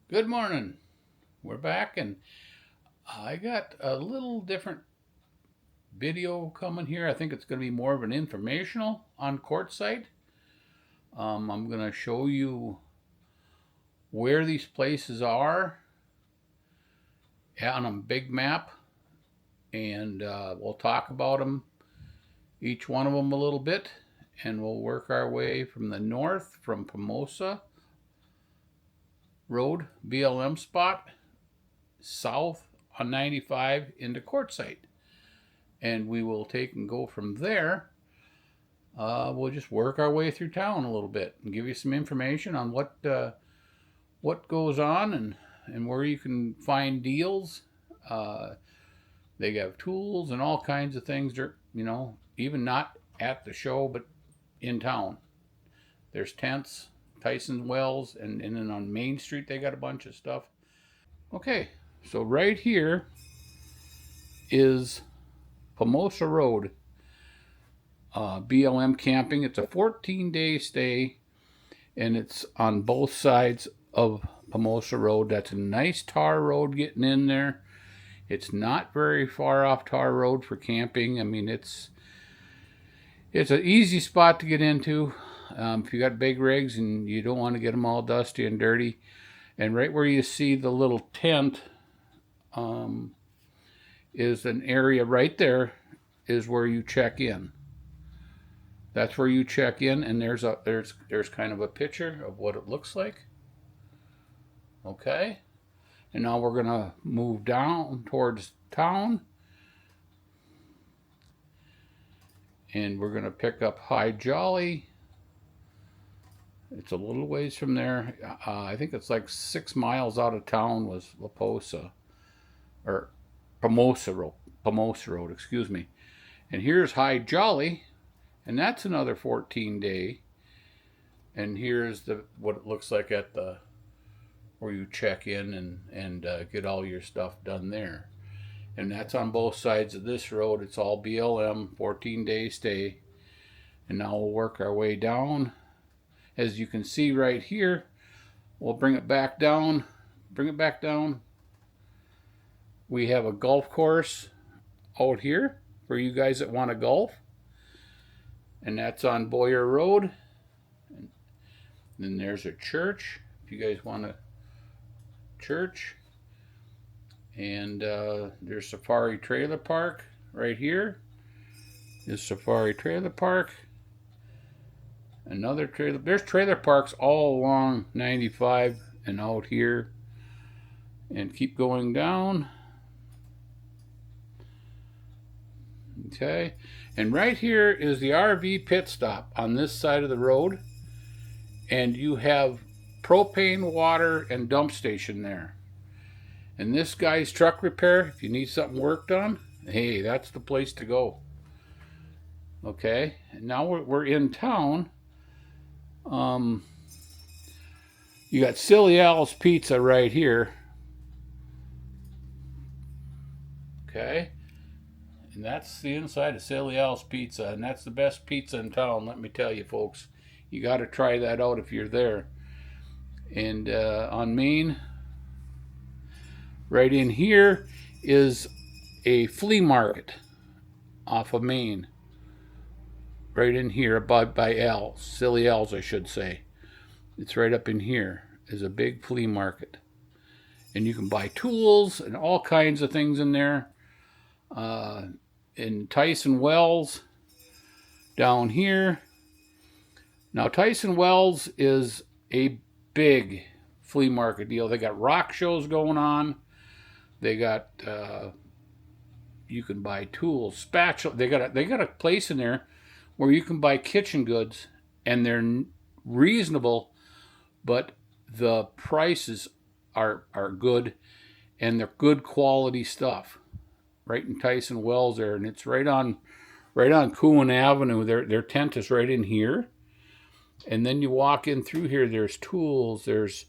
Good morning. We're back, and I got a little different video coming here. I think it's going to be more of an informational on Quartzsite. I'm going to show you where these places are on a big map, and we'll talk about them, each one of them a little bit, and we'll work our way from the north, from Pomosa Road, BLM spot, south on 95 into Quartzsite. And we will take and go from there. We'll just work our way through town a little bit and give you some information on what goes on and where you can find deals. They have tools and all kinds of things. They're, even not at the show, but in town. There's tents, Tyson Wells, and then on Main Street they got a bunch of stuff. Okay, so right here is Pomosa Road, BLM camping. It's a 14-day stay, and it's on both sides of Pomosa Road. That's a nice tar road getting in there. It's not very far off tar road for camping. I mean, it's an easy spot to get into if you got big rigs and you don't want to get them all dusty and dirty. And right where you see the little tent is an area right there is where you check in. That's where you check in, and there's kind of a picture of what it looks like. Okay, and now we're gonna move down towards town, and we're gonna pick up High Jolly. It's a little ways from there. I think it's like 6 miles out of town was La Posa, or Pomosa Road, excuse me. And here's High Jolly, and that's another 14-day. And here's what it looks like at the where you check in and get all your stuff done there. And that's on both sides of this road. It's all BLM, 14-day stay. And now we'll work our way down. As you can see right here, we'll bring it back down. Bring it back down. We have a golf course out here for you guys that want to golf. And that's on Boyer Road. And then there's a church if you guys want a church. And there's Safari Trailer Park right here. Is Safari Trailer Park. Another trailer. There's trailer parks all along 95 and out here. And keep going down. Okay. And right here is the RV pit stop on this side of the road. And you have propane, water, and dump station there. And this guy's truck repair, if you need something worked on, hey, that's the place to go. Okay. And now we're in town. You got Silly Al's Pizza right here. Okay. And that's the inside of Silly Al's Pizza. And that's the best pizza in town, let me tell you, folks. You got to try that out if you're there. And on Main, right in here, is a flea market off of Main. Right in here by Al's, Silly Al's, I should say. It's right up in here. Is a big flea market. And you can buy tools and all kinds of things in there. In Tyson Wells, down here. Now, Tyson Wells is a big flea market deal. They got rock shows going on. They got, you can buy tools, spatula. They got a place in there where you can buy kitchen goods, and they're reasonable, but the prices are good, and they're good quality stuff. Right in Tyson Wells there, and it's right on Coon Avenue. Their tent is right in here. And then you walk in through here, there's tools, there's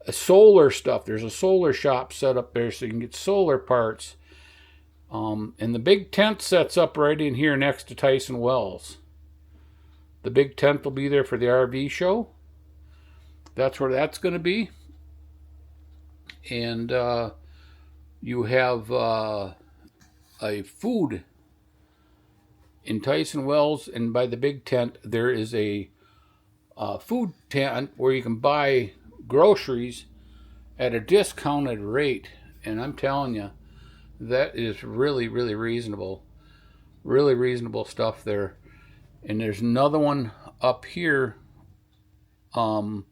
solar stuff. There's a solar shop set up there so you can get solar parts. And the big tent sets up right in here next to Tyson Wells. The big tent will be there for the RV show. That's where that's going to be. and you have a food in Tyson Wells, and by the big tent there is a food tent where you can buy groceries at a discounted rate. And I'm telling you, that is really, really reasonable. Really reasonable stuff there. And there's another one up here off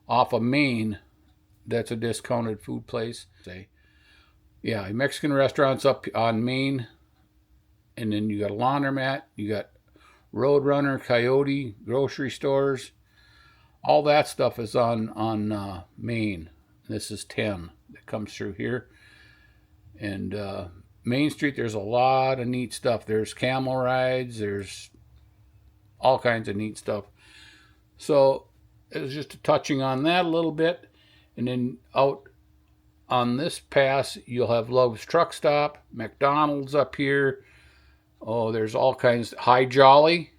of Main that's a discounted food place. Yeah, Mexican restaurants up on Main. And then you got a laundromat. You got Roadrunner, Coyote, grocery stores. All that stuff is on Main. This is 10 that comes through here. And Main Street, there's a lot of neat stuff. There's camel rides. There's all kinds of neat stuff. So it was just touching on that a little bit. And then out on this pass, you'll have Love's Truck Stop, McDonald's up here. Oh, there's all kinds. High Jolly.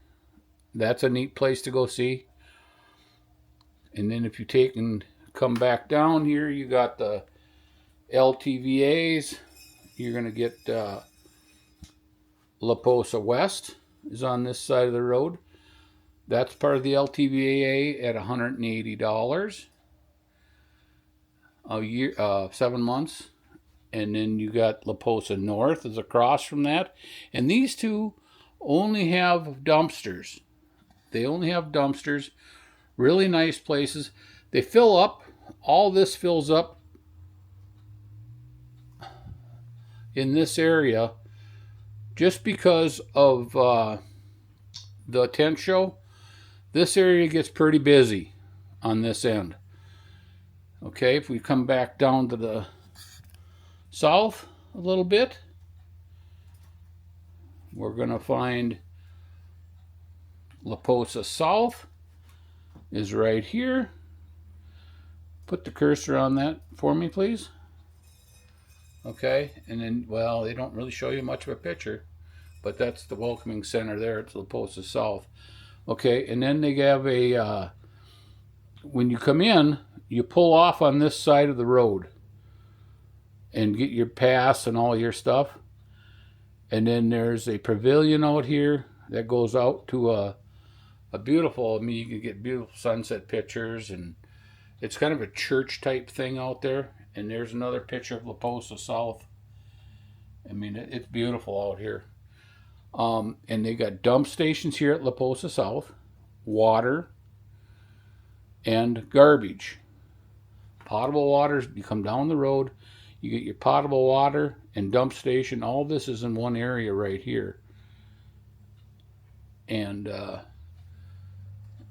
That's a neat place to go see. And then if you take and come back down here, you got the LTVAs. You're going to get La Posa West is on this side of the road. That's part of the LTVA at $180 a year, 7 months. And then you got La Posa North is across from that. And these two only have dumpsters. They only have dumpsters. Really nice places. They fill up. All this fills up in this area just because of the tent show. This area gets pretty busy on this end. Okay, if we come back down to the south a little bit, we're going to find La Posa South is right here. Put the cursor on that for me, please. Okay, and then, well, they don't really show you much of a picture, but that's the welcoming center there. It's La Posa South. Okay, and then they have a, when you come in, you pull off on this side of the road and get your pass and all your stuff. And then there's a pavilion out here that goes out to a beautiful, I mean, you can get beautiful sunset pictures, and it's kind of a church type thing out there. And there's another picture of La Posa South. I mean, it's beautiful out here. And they got dump stations here at La Posa South, water, and garbage. Potable water, you come down the road, you get your potable water and dump station. All this is in one area right here. And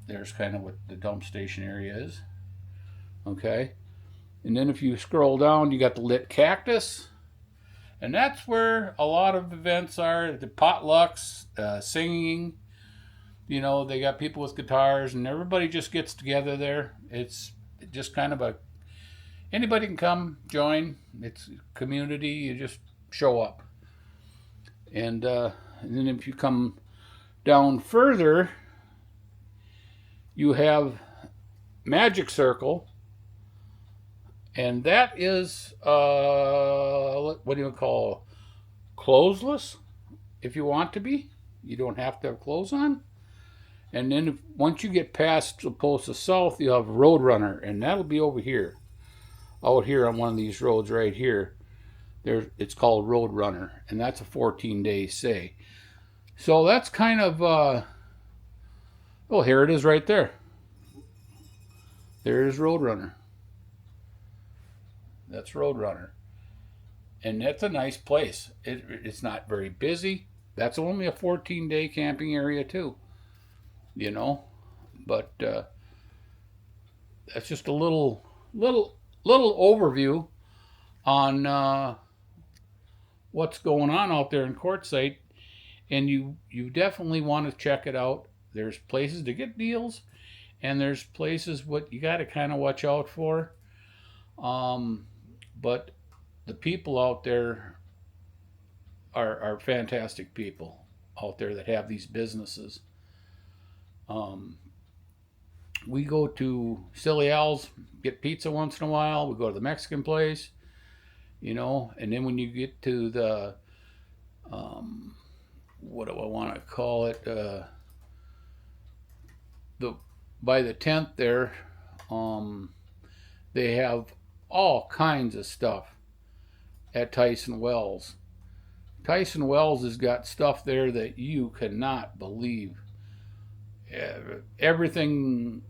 there's kind of what the dump station area is. Okay. And then if you scroll down, you got the lit cactus. And that's where a lot of events are. The potlucks, singing. You know, they got people with guitars, and everybody just gets together there. It's just kind of anybody can come, join. It's community. You just show up. And then if you come down further, you have Magic Circle. And that is, what do you call, clothesless, if you want to be. You don't have to have clothes on. And then once you get past La Posa South, you'll have Roadrunner, and that'll be over here. Out here on one of these roads right here. It's called Roadrunner, and that's a 14-day stay. So that's kind of, well, here it is right there. There's Roadrunner. That's Roadrunner. And that's a nice place. It's not very busy. That's only a 14-day camping area too. You know, but that's just a little overview on what's going on out there in Quartzsite, and you definitely want to check it out. There's places to get deals, and there's places what you got to kind of watch out for. But the people out there are fantastic people out there that have these businesses. We go to Silly Al's, get pizza once in a while. We go to the Mexican place, you know. And then when you get to the, what do I want to call it? The by the tent there, um, they have all kinds of stuff at Tyson Wells. Tyson Wells has got stuff there that you cannot believe. Everything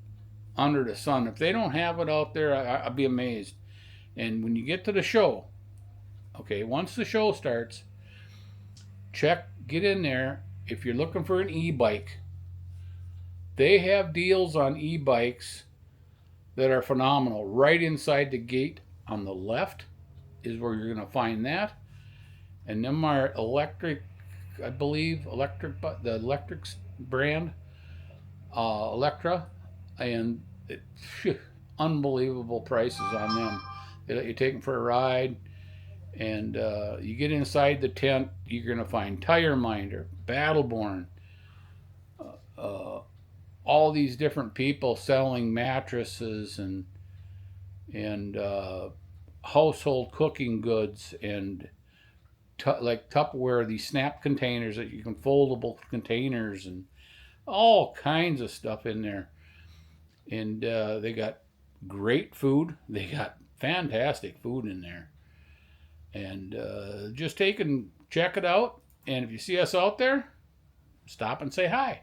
under the sun. If they don't have it out there, I'd be amazed. And when you get to the show, okay, once the show starts, get in there. If you're looking for an e-bike, they have deals on e-bikes that are phenomenal. Right inside the gate on the left is where you're going to find that. And them are electric, I believe, the electric brand, Electra, and unbelievable prices on them. They let you take them for a ride, and you get inside the tent, you're going to find Tire Minder, Battleborn, all these different people selling mattresses and household cooking goods and like Tupperware, these snap containers that you can foldable containers and all kinds of stuff in there. And they got great food. They got fantastic food in there. And just take and check it out. And if you see us out there, stop and say hi.